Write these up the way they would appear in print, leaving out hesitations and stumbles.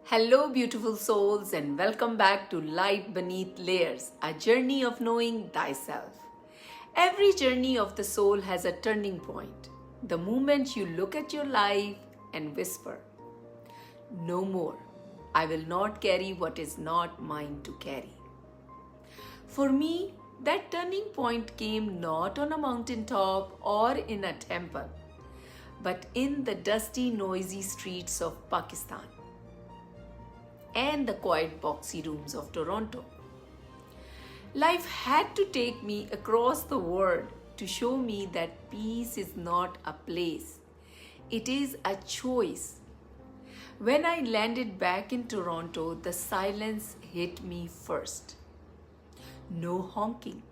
Hello, beautiful souls, and welcome back to Light Beneath Layers, a journey of knowing thyself. Every journey of the soul has a turning point. The moment you look at your life and whisper, "No more, I will not carry what is not mine to carry." For me, that turning point came not on a mountaintop or in a temple, but in the dusty, noisy streets of Pakistan and the quiet boxy rooms of Toronto. Life had to take me across the world to show me that peace is not a place, it is a choice. When I landed back in Toronto, the silence hit me first. No honking,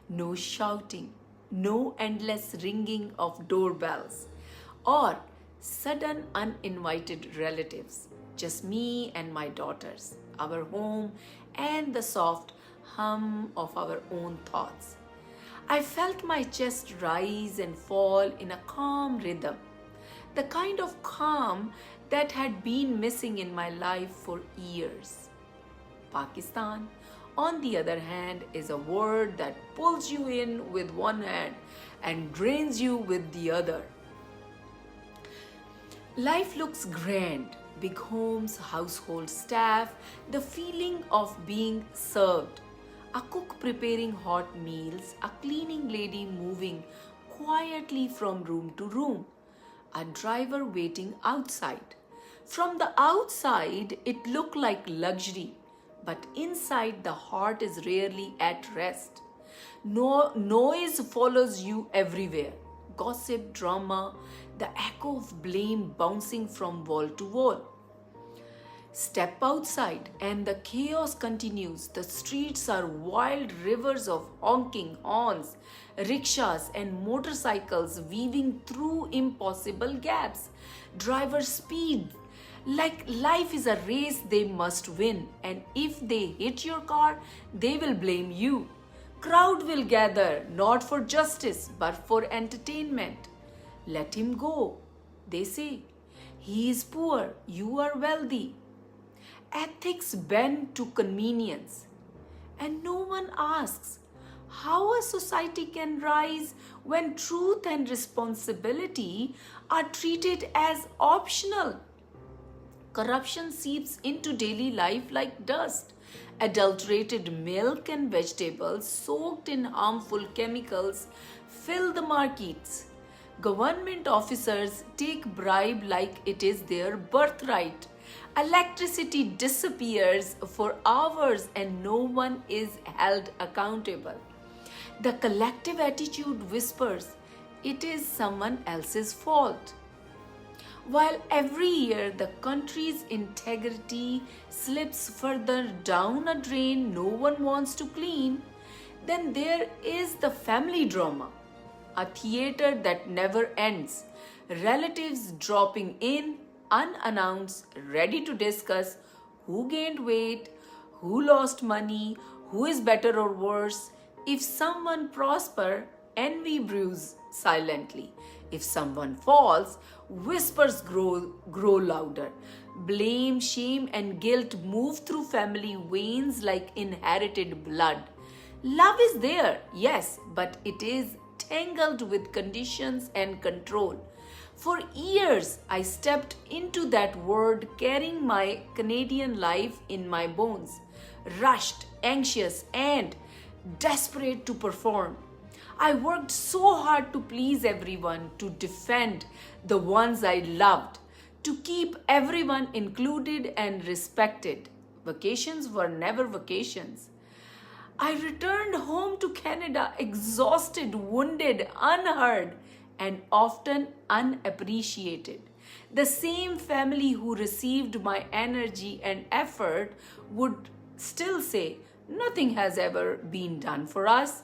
no shouting, no endless ringing of doorbells or sudden uninvited relatives. Just me and my daughters, our home, and the soft hum of our own thoughts. I felt my chest rise and fall in a calm rhythm, the kind of calm that had been missing in my life for years. Pakistan, on the other hand, is a word that pulls you in with one hand and drains you with the other. Life looks grand. Big homes, household staff, the feeling of being served, a cook preparing hot meals, a cleaning lady moving quietly from room to room, a driver waiting outside. From the outside, it looked like luxury, but inside the heart is rarely at rest. No noise follows you everywhere. Gossip, drama, the echo of blame bouncing from wall to wall. Step outside and the chaos continues. The streets are wild rivers of honking horns, rickshaws and motorcycles weaving through impossible gaps. Drivers speed like life is a race they must win, and if they hit your car, they will blame you. Crowd will gather not for justice but for entertainment. Let him go, they say. He is poor, you are wealthy. Ethics bend to convenience, and no one asks how a society can rise when truth and responsibility are treated as optional. Corruption seeps into daily life like dust. Adulterated milk and vegetables soaked in harmful chemicals fill the markets. Government officers take bribe like it is their birthright. Electricity disappears for hours and no one is held accountable. The collective attitude whispers, it is someone else's fault. While every year the country's integrity slips further down a drain no one wants to clean, then there is the family drama, a theater that never ends. Relatives dropping in unannounced, ready to discuss who gained weight, who lost money, who is better or worse. If someone prospers, envy brews silently. If someone falls, whispers grow louder. Blame, shame, and guilt move through family veins like inherited blood. Love is there, yes, but it is tangled with conditions and control. For years, I stepped into that world carrying my Canadian life in my bones, rushed, anxious, and desperate to perform. I worked so hard to please everyone, to defend the ones I loved, to keep everyone included and respected. Vacations were never vacations. I returned home to Canada exhausted, wounded, unheard, and often unappreciated. The same family who received my energy and effort would still say, "Nothing has ever been done for us."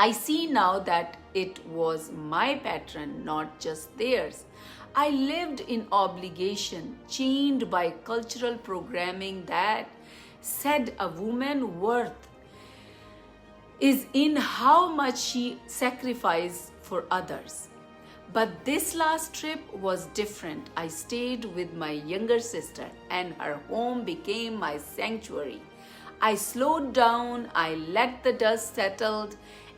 I see now that it was my pattern, not just theirs. I lived in obligation, chained by cultural programming that said a woman's worth is in how much she sacrificed for others. But this last trip was different. I stayed with my younger sister, and her home became my sanctuary. I slowed down, I let the dust settle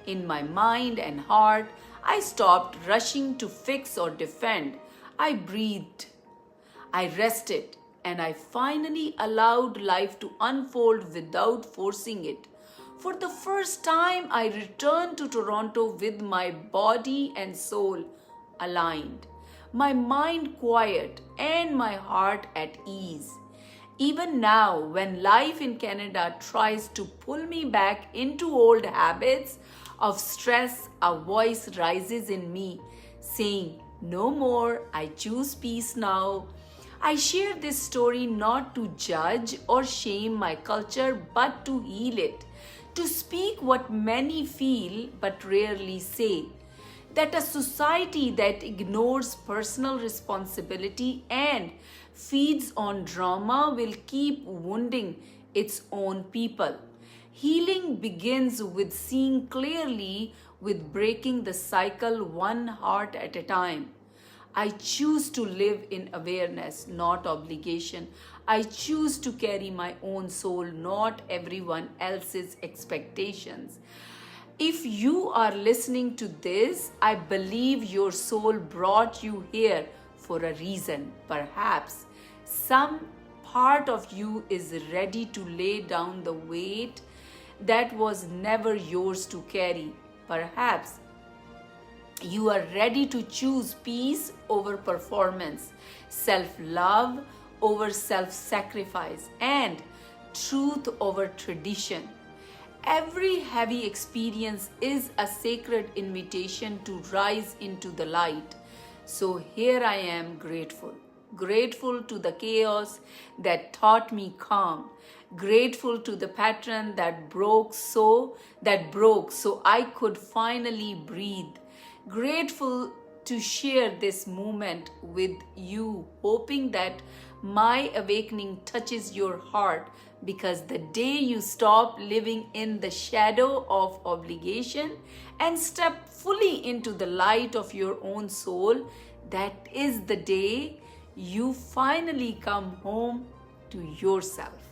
in my mind and heart. I stopped rushing to fix or defend. I breathed, I rested, and I finally allowed life to unfold without forcing it. For the first time, I returned to Toronto with my body and soul aligned, my mind quiet, and my heart at ease. Even now, when life in Canada tries to pull me back into old habits of stress, a voice rises in me saying, "No more, I choose peace now." I share this story not to judge or shame my culture, but to heal it, to speak what many feel but rarely say. That a society that ignores personal responsibility and feeds on drama will keep wounding its own people. Healing begins with seeing clearly, with breaking the cycle one heart at a time. I choose to live in awareness, not obligation. I choose to carry my own soul, not everyone else's expectations. If you are listening to this, I believe your soul brought you here for a reason. Perhaps some part of you is ready to lay down the weight that was never yours to carry. Perhaps you are ready to choose peace over performance, self love over self sacrifice, and truth over tradition. Every heavy experience is a sacred invitation to rise into the light. So here I am grateful. Grateful to the chaos that taught me calm. Grateful to the pattern that broke so I could finally breathe. Grateful to share this moment with you, hoping that my awakening touches your heart, because the day you stop living in the shadow of obligation and step fully into the light of your own soul, that is the day you finally come home to yourself.